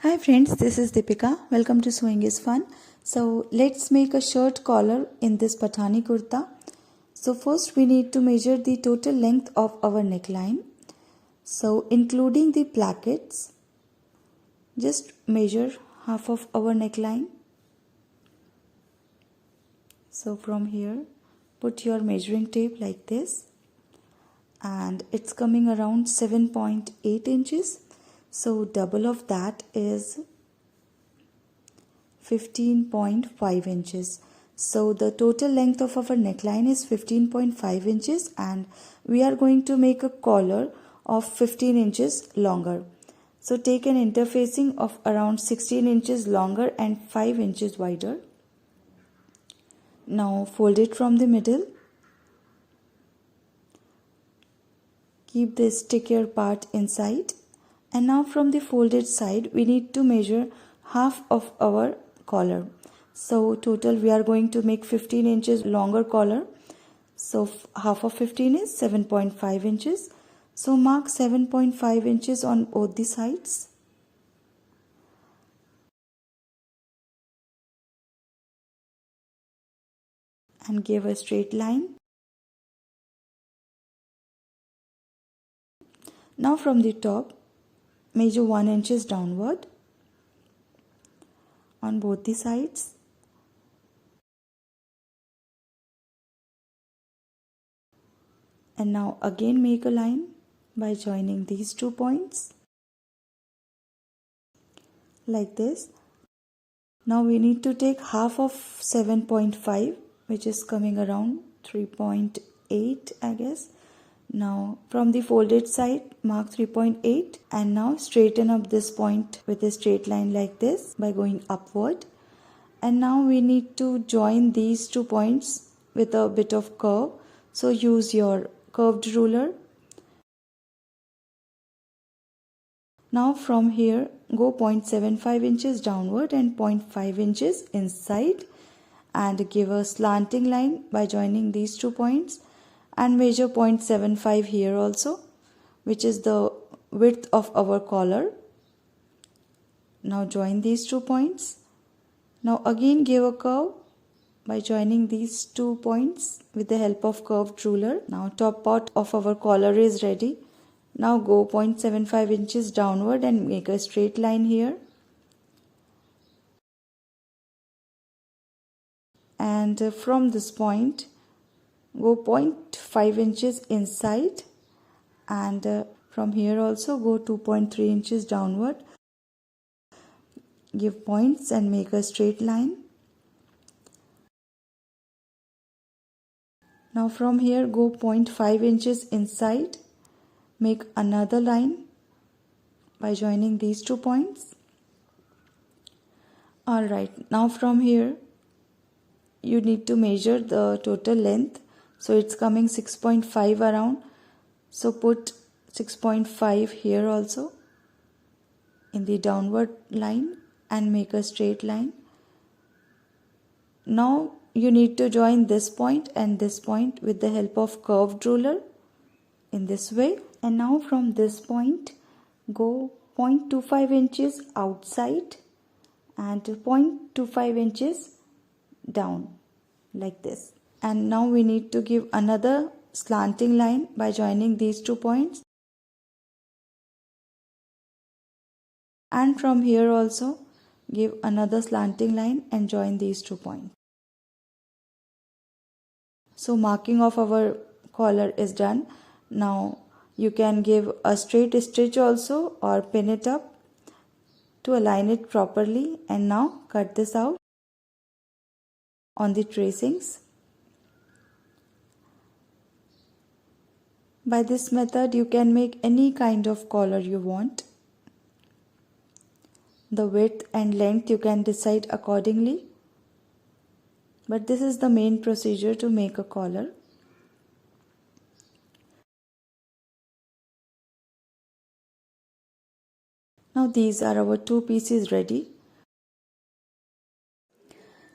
Hi friends, this is Deepika. Welcome to Sewing is Fun. So let's make a shirt collar in this Pathani kurta. So first we need to measure the total length of our neckline. So including the plackets, just measure half of our neckline. So from here, put your measuring tape like this. And it's coming around 7.8 inches. So double of that is 15.5 inches. So the total length of our neckline is 15.5 inches and we are going to make a collar of 15 inches longer. So take an interfacing of around 16 inches longer and 5 inches wider. Now fold it from the middle. Keep the stickier part inside. And now from the folded side we need to measure half of our collar. So total we are going to make 15 inches longer collar. So half of 15 is 7.5 inches. So mark 7.5 inches on both the sides. And give a straight line. Now from the top, measure 1 inches downward on both the sides. And now again make a line by joining these 2 points like this. Now we need to take half of 7.5, which is coming around 3.8 I guess. Now from the folded side mark 3.8 and now straighten up this point with a straight line like this by going upward. And now we need to join these 2 points with a bit of curve. So use your curved ruler. Now from here go 0.75 inches downward and 0.5 inches inside and give a slanting line by joining these 2 points and measure 0.75 here also, which is the width of our collar. Now join these 2 points. Now again give a curve by joining these 2 points with the help of curved ruler. Now top part of our collar is ready. Now go 0.75 inches downward and make a straight line here. And from this point, go 0.5 inches inside and from here also go 2.3 inches downward. Give points and make a straight line. Now from here go 0.5 inches inside. Make another line by joining these 2 points. Alright, now from here you need to measure the total length. So it's coming 6.5 around. So put 6.5 here also in the downward line and make a straight line. Now you need to join this point and this point with the help of curved ruler in this way. And now from this point go 0.25 inches outside and 0.25 inches down like this. And now we need to give another slanting line by joining these 2 points. And from here also give another slanting line and join these 2 points. So marking of our collar is done. Now you can give a straight stitch also or pin it up to align it properly. And now cut this out on the tracings. By this method you can make any kind of collar you want. The width and length you can decide accordingly. But this is the main procedure to make a collar. Now these are our 2 pieces ready.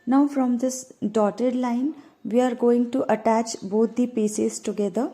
Now from this dotted line we are going to attach both the pieces together.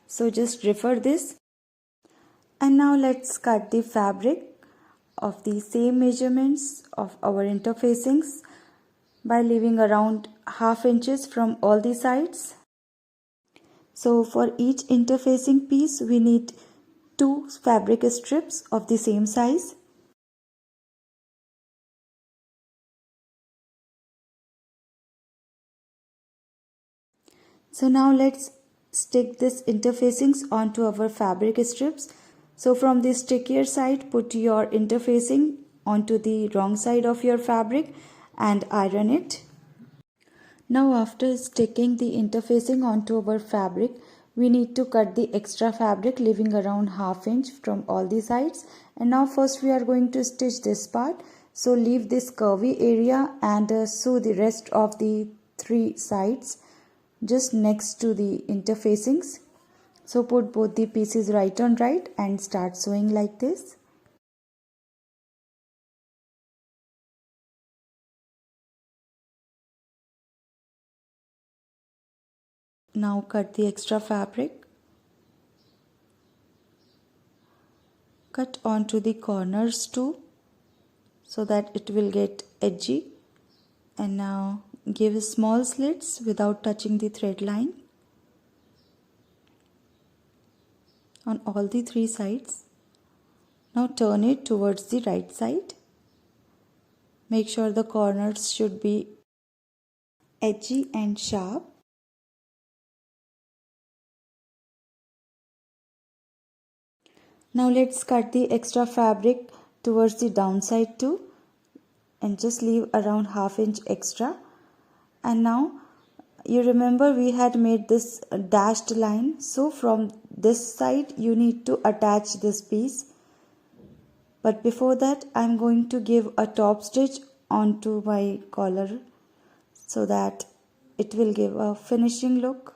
So just refer this. And now let's cut the fabric. of the same measurements of our interfacings by leaving around half inches from all the sides. So for each interfacing piece we need 2 fabric strips of the same size. So now let's stick this interfacings onto our fabric strips. So from the stickier side, put your interfacing onto the wrong side of your fabric and iron it. Now after sticking the interfacing onto our fabric, we need to cut the extra fabric, leaving around half inch from all the sides. And now first we are going to stitch this part. So leave this curvy area and sew the rest of the 3 sides just next to the interfacings. So put both the pieces right on right and start sewing like this. Now cut the extra fabric. Cut onto the corners too so that it will get edgy. And now give small slits without touching the thread line on all the 3 sides. Now turn it towards the right side. Make sure the corners should be edgy and sharp. Now let's cut the extra fabric towards the downside too and just leave around half inch extra. And now you remember we had made this dashed line, so from this side you need to attach this piece. But before that I'm going to give a top stitch onto my collar so that it will give a finishing look.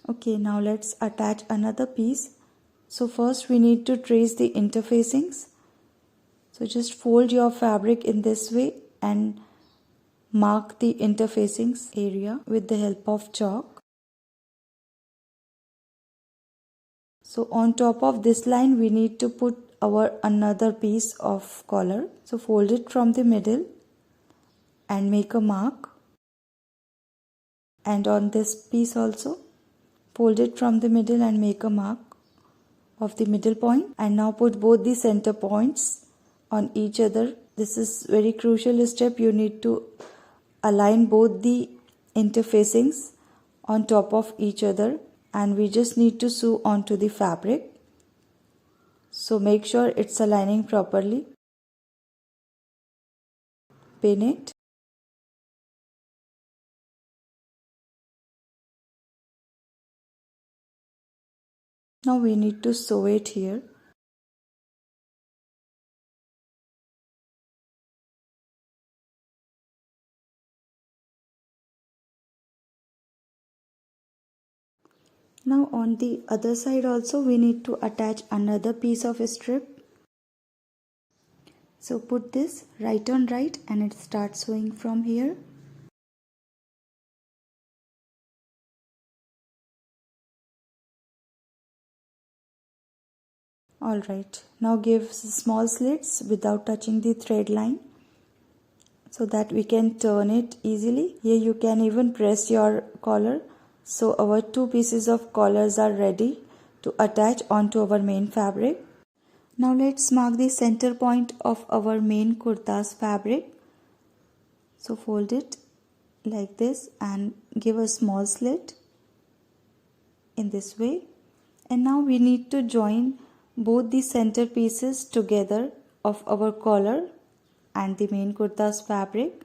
Okay, now let's attach another piece. So first we need to trace the interfacings. So just fold your fabric in this way and mark the interfacings area with the help of chalk. So on top of this line we need to put our another piece of collar. So fold it from the middle and make a mark. And on this piece also fold it from the middle and make a mark of the middle point. And now put both the center points on each other. This is very crucial step. You need to align both the interfacings on top of each other, and we just need to sew onto the fabric. So make sure it's aligning properly. Pin it. Now we need to sew it here. Now on the other side also we need to attach another piece of strip. So put this right on right and it starts sewing from here. Alright, now give small slits without touching the thread line so that we can turn it easily. Here you can even press your collar. So our 2 pieces of collars are ready to attach onto our main fabric. Now let's mark the center point of our main kurta's fabric. So fold it like this and give a small slit in this way. And now we need to join both the center pieces together of our collar and the main kurta's fabric.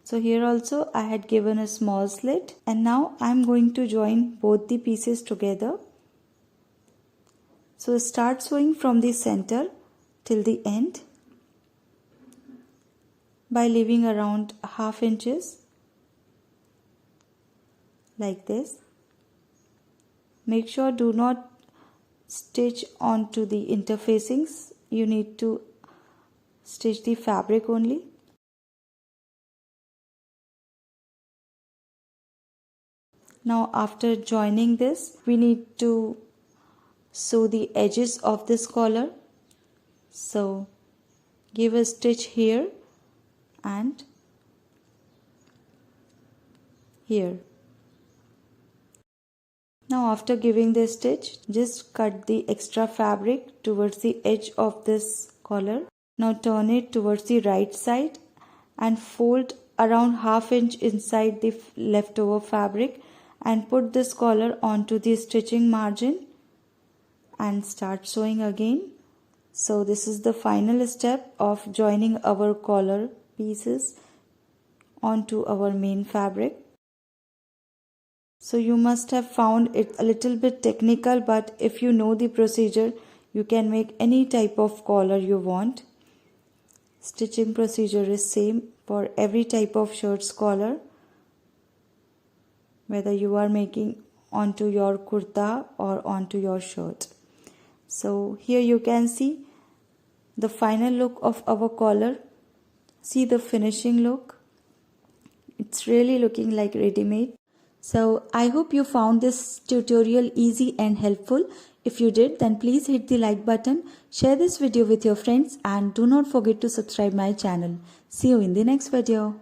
So here also I had given a small slit, and now I am going to join both the pieces together. So start sewing from the center till the end by leaving around half inches like this. Make sure do not stitch onto the interfacings. You need to stitch the fabric only. Now after joining this, we need to sew the edges of this collar. So give a stitch here and here. Now after giving this stitch, just cut the extra fabric towards the edge of this collar. Now turn it towards the right side and fold around ½ inch inside the leftover fabric and put this collar onto the stitching margin and start sewing again. So this is the final step of joining our collar pieces onto our main fabric. So you must have found it a little bit technical, but if you know the procedure, you can make any type of collar you want. Stitching procedure is same for every type of shirt's collar, whether you are making onto your kurta or onto your shirt. So here you can see the final look of our collar. See the finishing look. It's really looking like ready-made. So I hope you found this tutorial easy and helpful. If you did, then please hit the like button, share this video with your friends, and do not forget to subscribe my channel. See you in the next video.